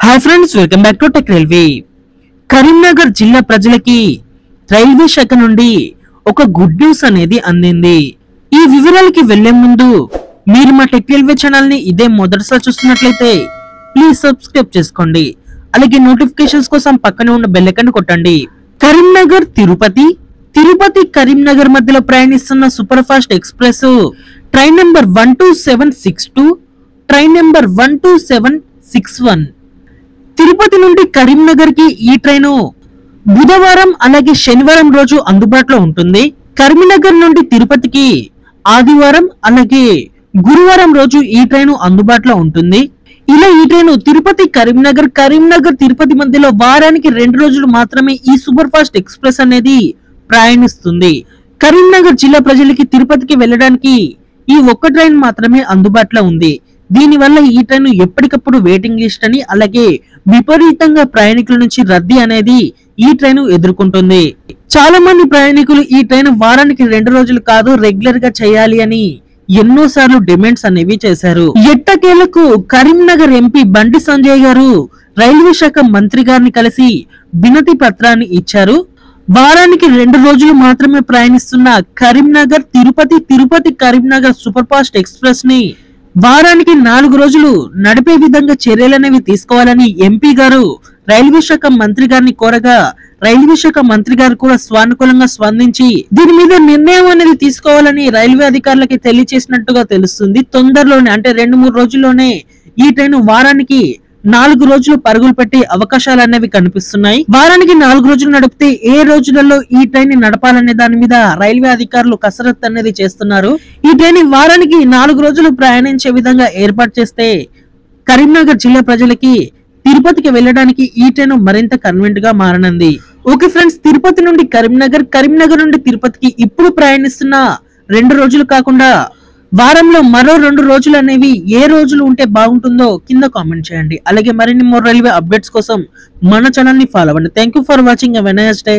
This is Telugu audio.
Hi friends, welcome back to tech railway. Karimnagar జిల్లా ప్రజలకి రైల్వే శాఖ నుండి ఒక గుడ్ న్యూస్ అనేది అందింది. ఈ వివరాలకి వెళ్లే ముందు మీరు మా టెక్ రైల్వే ఛానల్ ని ఇదే మొదటిసారి చూస్తున్నట్లయితే ప్లీజ్ సబ్స్క్రైబ్ చేసుకోండి. అలాగే నోటిఫికేషన్స్ కోసం పక్కనే ఉన్న బెల్ ఐకాన్ కొట్టండి. కరీంనగర్ తిరుపతి, తిరుపతి కరీంనగర్ మధ్యలో ప్రయాణిస్తున్న super fast express train number 12762, train number 12761 Tirupati నుండి కరీంనగర్ కి ఈ ట్రైను బుధవారం అలాగే శనివారం రోజు అందుబాటులో ఉంటుంది. కరీంనగర్ నుండి తిరుపతికి ఆదివారం అలాగే గురువారం రోజు ఈ ట్రైను అందుబాటులో ఉంటుంది. ఇలా ఈ ట్రైను తిరుపతి కరీంనగర్, కరీంనగర్ తిరుపతి మధ్యలో వారానికి 2 రోజులు మాత్రమే ఈ సూపర్ ఫాస్ట్ ఎక్స్ప్రెస్ అనేది ప్రయాణిస్తుంది. కరీంనగర్ జిల్లా ప్రజలకి తిరుపతికి వెళ్ళడానికి ఈ ఒక్క ట్రైన్ మాత్రమే అందుబాటులో ఉంది. దీని వల్ల ఈ ట్రైన్ ఎప్పటికప్పుడు వెయిటింగ్ లిస్ట్ అని అలాగే విపరీతంగా ప్రయాణికుల నుంచి రద్దీ అనేది ఈ ట్రైన్ ఎదుర్కొంటుంది. చాలా మంది ప్రయాణికులు ఈ ట్రైన్ వారానికి 2 రోజులు కాదు రెగ్యులర్ గా చేయాలి అని ఎన్నో సార్లు డిమాండ్స్ అనేవి చేశారు. ఎట్టకేలకు కరీంనగర్ ఎంపీ బండి సంజయ్ గారు రైల్వే శాఖ మంత్రి గారిని కలిసి వినతి పత్రాన్ని ఇచ్చారు. వారానికి 2 రోజులు మాత్రమే ప్రయాణిస్తున్న Karimnagar Tirupati, Tirupati Karimnagar super fast express ని వారానికి 4 రోజులు నడిపే విధంగా చర్యలనేవి తీసుకోవాలని ఎంపీ గారు రైల్వే శాఖ మంత్రి గారిని కోరగా రైల్వే శాఖ మంత్రి గారు కూడా స్వానుకూలంగా స్పందించి దీని మీద నిర్ణయం అనేది తీసుకోవాలని రైల్వే అధికారులకి తెలియజేసినట్టుగా తెలుస్తుంది. తొందరలోనే అంటే 2-3 రోజుల్లోనే ఈ ట్రైన్ వారానికి 4 రోజులు పరుగులు పెట్టే అవకాశాలు అనేవి కనిపిస్తున్నాయి. వారానికి 4 రోజులు నడిపితే ఏ రోజులలో ఈ ట్రైన్ ని నడపాలనే దాని మీద రైల్వే అధికారులు కసరత్తు అనేది చేస్తున్నారు. ఈ ట్రైన్ వారానికి 4 రోజులు ప్రయాణించే విధంగా ఏర్పాటు చేస్తే కరీంనగర్ జిల్లా ప్రజలకి తిరుపతికి వెళ్ళడానికి ఈ ట్రైన్ మరింత కన్వీనియంట్ గా మారనుంది. ఓకే ఫ్రెండ్స్, తిరుపతి నుండి కరీంనగర్, కరీంనగర్ నుండి తిరుపతికి ఇప్పుడు ప్రయాణిస్తున్న 2 రోజులు కాకుండా వారంలో మరో 2 రోజులు అనేవి ఏ రోజులు ఉంటే బాగుంటుందో కింద కామెంట్ చేయండి. అలాగే మరిన్ని మోర్ రైల్వే అప్డేట్స్ కోసం మన ఛానల్ ని ఫాలో అవ్వండి. Thank you for watching. Have a nice day.